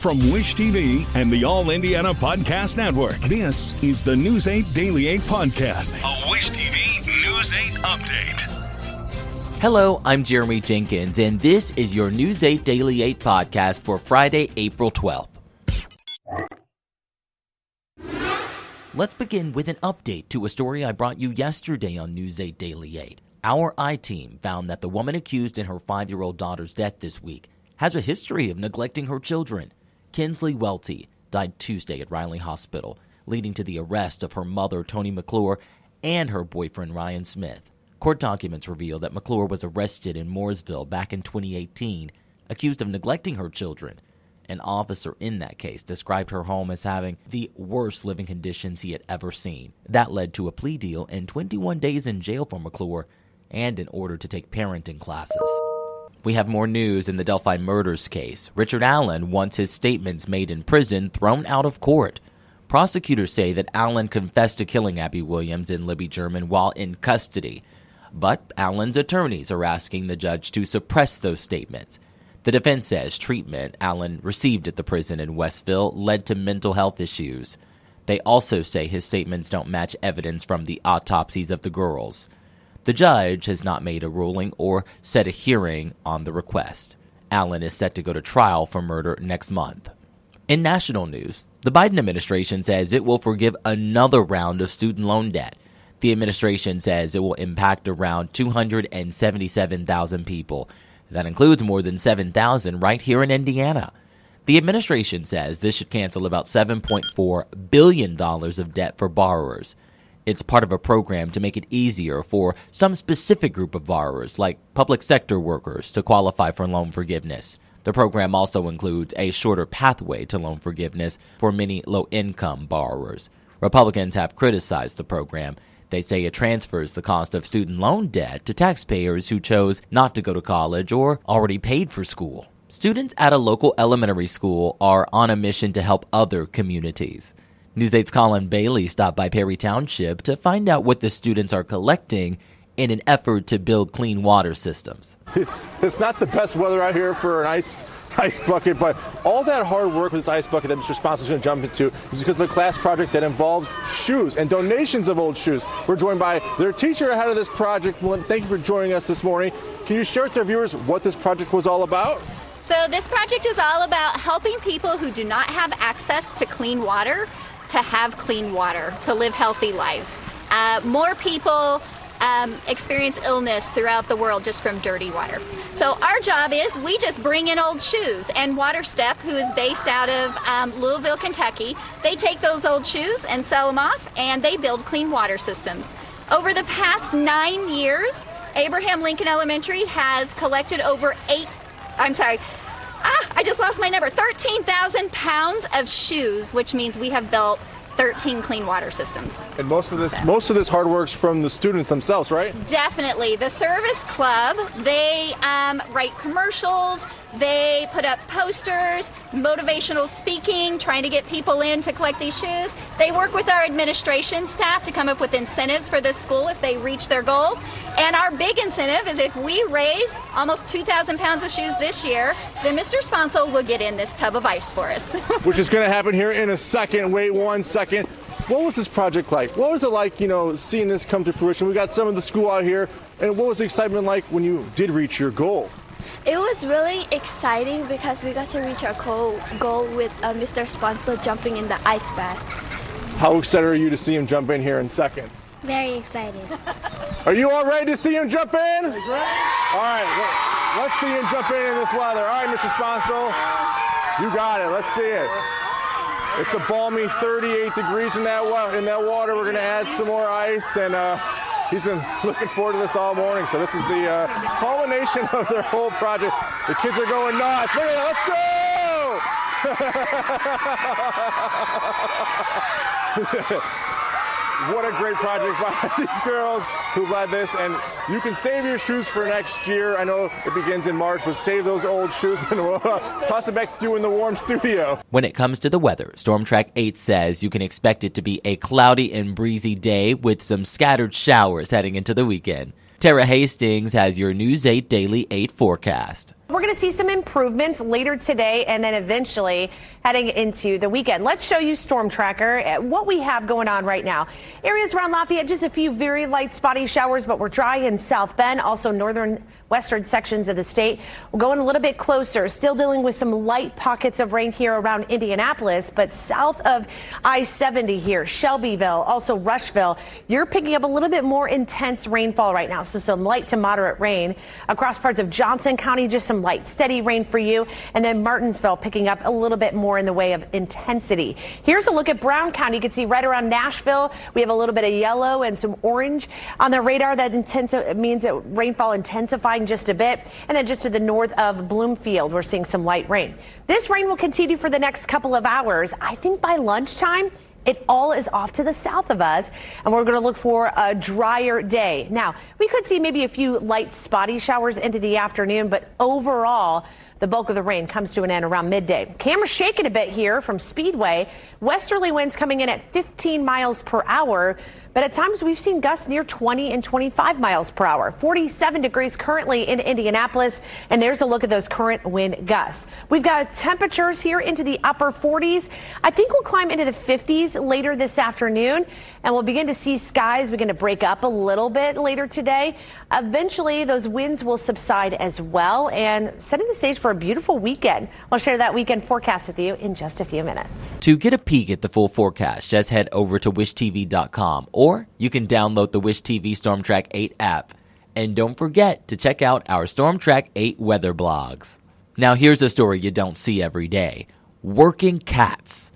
From Wish TV and the All Indiana Podcast Network, this is the News 8 Daily 8 Podcast, a Wish TV News 8 update. Hello, I'm Jeremy Jenkins, and this is your News 8 Daily 8 podcast for Friday, April 12th. Let's begin with an update to a story I brought you yesterday on News 8 Daily 8. Our I-Team found that the woman accused in her 5-year-old daughter's death this week has a history of neglecting her children. Kinsley Welty died Tuesday at Riley Hospital, leading to the arrest of her mother, Toni McClure, and her boyfriend, Ryan Smith. Court documents reveal that McClure was arrested in Mooresville back in 2018, accused of neglecting her children. An officer in that case described her home as having the worst living conditions he had ever seen. That led to a plea deal and 21 days in jail for McClure and an order to take parenting classes. We have more news in the Delphi murders case. Richard Allen wants his statements made in prison thrown out of court. Prosecutors say that Allen confessed to killing Abby Williams and Libby German while in custody. But Allen's attorneys are asking the judge to suppress those statements. The defense says treatment Allen received at the prison in Westville led to mental health issues. They also say his statements don't match evidence from the autopsies of the girls. The judge has not made a ruling or set a hearing on the request. Allen is set to go to trial for murder next month. In national news, the Biden administration says it will forgive another round of student loan debt. The administration says it will impact around 277,000 people. That includes more than 7,000 right here in Indiana. The administration says this should cancel about $7.4 billion of debt for borrowers. It's part of a program to make it easier for some specific group of borrowers, like public sector workers, to qualify for loan forgiveness. The program also includes a shorter pathway to loan forgiveness for many low-income borrowers. Republicans have criticized the program. They say it transfers the cost of student loan debt to taxpayers who chose not to go to college or already paid for school. Students at a local elementary school are on a mission to help other communities. News 8's Colin Bailey stopped by Perry Township to find out what the students are collecting in an effort to build clean water systems. It's not the best weather out here for an ice bucket, but all that hard work with this ice bucket that Mr. Sponsor's going to jump into is because of a class project that involves shoes and donations of old shoes. We're joined by their teacher ahead of this project. Melinda, thank you for joining us this morning. Can you share with our viewers what this project was all about? So this project is all about helping people who do not have access to clean water to have clean water, to live healthy lives. More people experience illness throughout the world just from dirty water. So our job is we just bring in old shoes, and WaterStep, who is based out of Louisville, Kentucky, they take those old shoes and sell them off, and they build clean water systems. Over the past 9 years, Abraham Lincoln Elementary has collected over 13,000 pounds of shoes, which means we have built 13 clean water systems. And most of this hard work's from the students themselves, right? Definitely. The service club, they write commercials, they put up posters, motivational speaking, trying to get people in to collect these shoes. They work with our administration staff to come up with incentives for this school if they reach their goals. And our big incentive is if we raised almost 2,000 pounds of shoes this year, then Mr. Sponsor will get in this tub of ice for us. Which is going to happen here in a second. Wait 1 second. What was this project like? What was it like, seeing this come to fruition? We got some of the school out here. And what was the excitement like when you did reach your goal? It was really exciting because we got to reach our goal with Mr. Sponsor jumping in the ice bath. How excited are you to see him jump in here in seconds? Very excited. Are you all ready to see him jump in? All right, let's see him jump in this weather. All right, Mr. Sponsor, you got it. Let's see it. It's a balmy 38 degrees in that water. We're going to add some more ice, and he's been looking forward to this all morning. So this is the culmination of their whole project. The kids are going nuts. Look at it. Let's go! What a great project by these girls who led this. And you can save your shoes for next year. I know it begins in March, but save those old shoes and we'll toss it back to you in the warm studio. When it comes to the weather, Storm Track 8 says you can expect it to be a cloudy and breezy day with some scattered showers heading into the weekend. Tara Hastings has your News 8 Daily 8 forecast. We're going to see some improvements later today and then eventually heading into the weekend. Let's show you Storm Tracker, what we have going on right now. Areas around Lafayette, just a few very light spotty showers, but we're dry in South Bend, also northern western sections of the state. We're going a little bit closer, still dealing with some light pockets of rain here around Indianapolis, but south of I-70 here, Shelbyville, also Rushville, you're picking up a little bit more intense rainfall right now. So some light to moderate rain across parts of Johnson County, just some light, steady rain for you. And then Martinsville picking up a little bit more in the way of intensity. Here's a look at Brown County. You can see right around Nashville, we have a little bit of yellow and some orange on the radar. That means that rainfall intensifying just a bit. And then just to the north of Bloomfield, we're seeing some light rain. This rain will continue for the next couple of hours. I think by lunchtime, it all is off to the south of us, and we're going to look for a drier day. Now, we could see maybe a few light spotty showers into the afternoon, but overall, the bulk of the rain comes to an end around midday. Camera's shaking a bit here from Speedway. Westerly winds coming in at 15 miles per hour. But at times we've seen gusts near 20 and 25 miles per hour. 47 degrees currently in Indianapolis. And there's a look at those current wind gusts. We've got temperatures here into the upper 40s. I think we'll climb into the 50s later this afternoon. And we'll begin to see skies begin to break up a little bit later today. Eventually, those winds will subside as well, and setting the stage for a beautiful weekend. I'll share that weekend forecast with you in just a few minutes. To get a peek at the full forecast, just head over to wishtv.com, or you can download the Wish TV StormTrack 8 app. And don't forget to check out our StormTrack 8 weather blogs. Now here's a story you don't see every day. Working cats.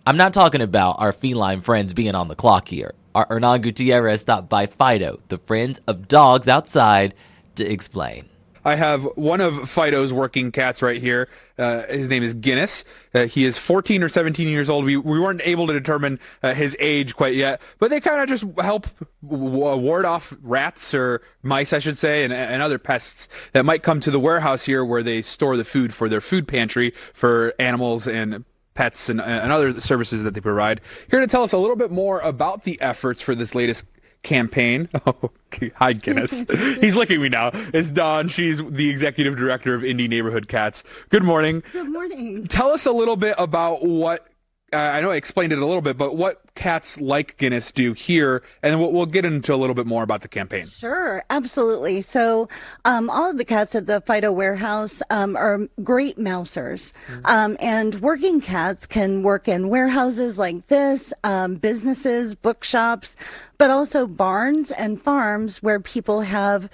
I'm not talking about our feline friends being on the clock here. Our Hernan Gutierrez stopped by Fido, the friends of dogs outside, to explain. I have one of Fido's working cats right here. His name is Guinness. He is 14 or 17 years old. We weren't able to determine his age quite yet, but they kind of just help ward off rats or mice, I should say, and other pests that might come to the warehouse here where they store the food for their food pantry for animals and pets and other services that they provide. Here to tell us a little bit more about the efforts for this latest campaign. Oh, hi, Guinness. He's licking me now. It's Dawn. She's the executive director of Indy Neighborhood Cats. Good morning. Good morning. Tell us a little bit about what, I know I explained it a little bit, but what cats like Guinness do here, and then we'll get into a little bit more about the campaign. Sure, absolutely. So all of the cats at the Fido warehouse are great mousers. And working cats can work in warehouses like this, businesses, bookshops, but also barns and farms where people have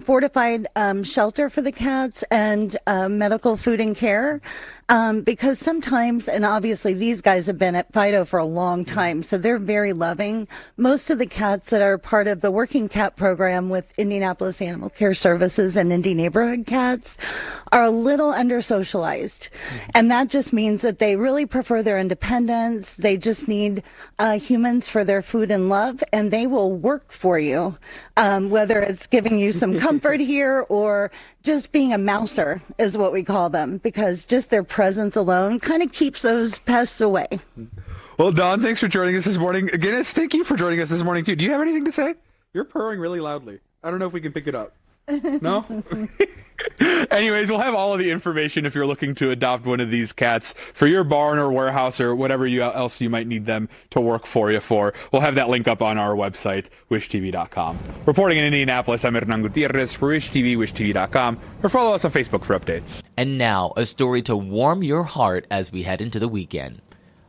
fortified shelter for the cats and medical food and care. Because sometimes, and obviously these guys have been at Fido for a long time, so they're very loving. Most of the cats that are part of the working cat program with Indianapolis Animal Care Services and Indy Neighborhood Cats are a little under-socialized. And that just means that they really prefer their independence. They just need humans for their food and love, and they will work for you, whether it's giving you some comfort here or just being a mouser is what we call them, because just their presence alone kind of keeps those pests away. Well, Dawn, thanks for joining us this morning. Guinness, thank you for joining us this morning, too. Do you have anything to say? You're purring really loudly. I don't know if we can pick it up. No? Anyways, we'll have all of the information if you're looking to adopt one of these cats for your barn or warehouse or whatever else you might need them to work for you for. We'll have that link up on our website, wishtv.com. Reporting in Indianapolis, I'm Hernan Gutierrez for Wish TV, wishtv.com, or follow us on Facebook for updates. And now, a story to warm your heart as we head into the weekend.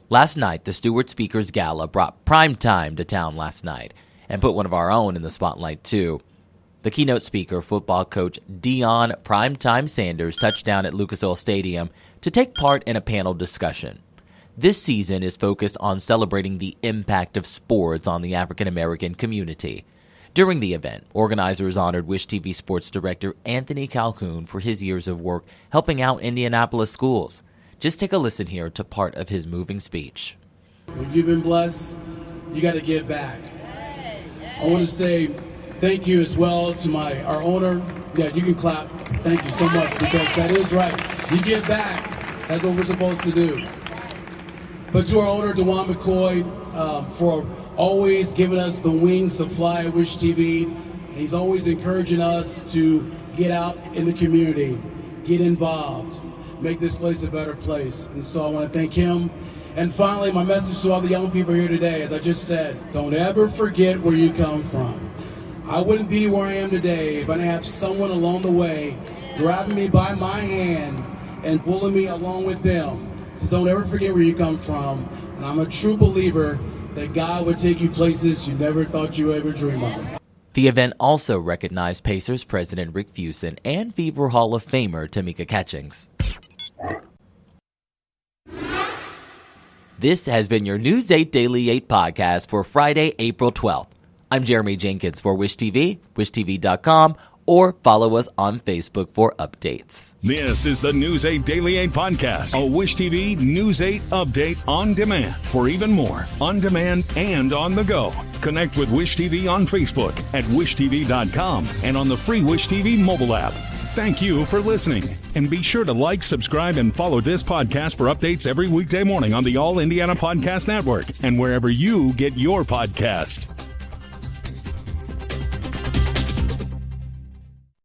Last night, the Stewart Speakers Gala brought prime time to town last night and put one of our own in the spotlight, too. The keynote speaker, football coach Deion Primetime Sanders, touched down at Lucas Oil Stadium to take part in a panel discussion. This season is focused on celebrating the impact of sports on the African American community. During the event, organizers honored Wish TV sports director Anthony Calhoun for his years of work helping out Indianapolis schools. Just take a listen here to part of his moving speech. When you've been blessed, you got to give back. I want to say thank you as well to our owner. Yeah, you can clap. Thank you so much, because that is right. You give back. That's what we're supposed to do. But to our owner, DeJuan McCoy, for always giving us the wings to fly at Wish TV. He's always encouraging us to get out in the community. get involved, make this place a better place. And so I want to thank him. And finally, my message to all the young people here today, as I just said, don't ever forget where you come from. I wouldn't be where I am today if I didn't have someone along the way grabbing me by my hand and pulling me along with them. So don't ever forget where you come from. And I'm a true believer that God would take you places you never thought you would ever dream of. The event also recognized Pacers president Rick Fuson and Fever Hall of Famer Tamika Catchings. This has been your News 8 Daily 8 podcast for Friday, April 12th. I'm Jeremy Jenkins for Wish TV, wishtv.com, or follow us on Facebook for updates. This is the News 8 Daily 8 podcast, a Wish TV News 8 update on demand. For even more, on demand and on the go, connect with Wish TV on Facebook at wishtv.com and on the free Wish TV mobile app. Thank you for listening, and be sure to like, subscribe, and follow this podcast for updates every weekday morning on the All Indiana Podcast Network and wherever you get your podcast.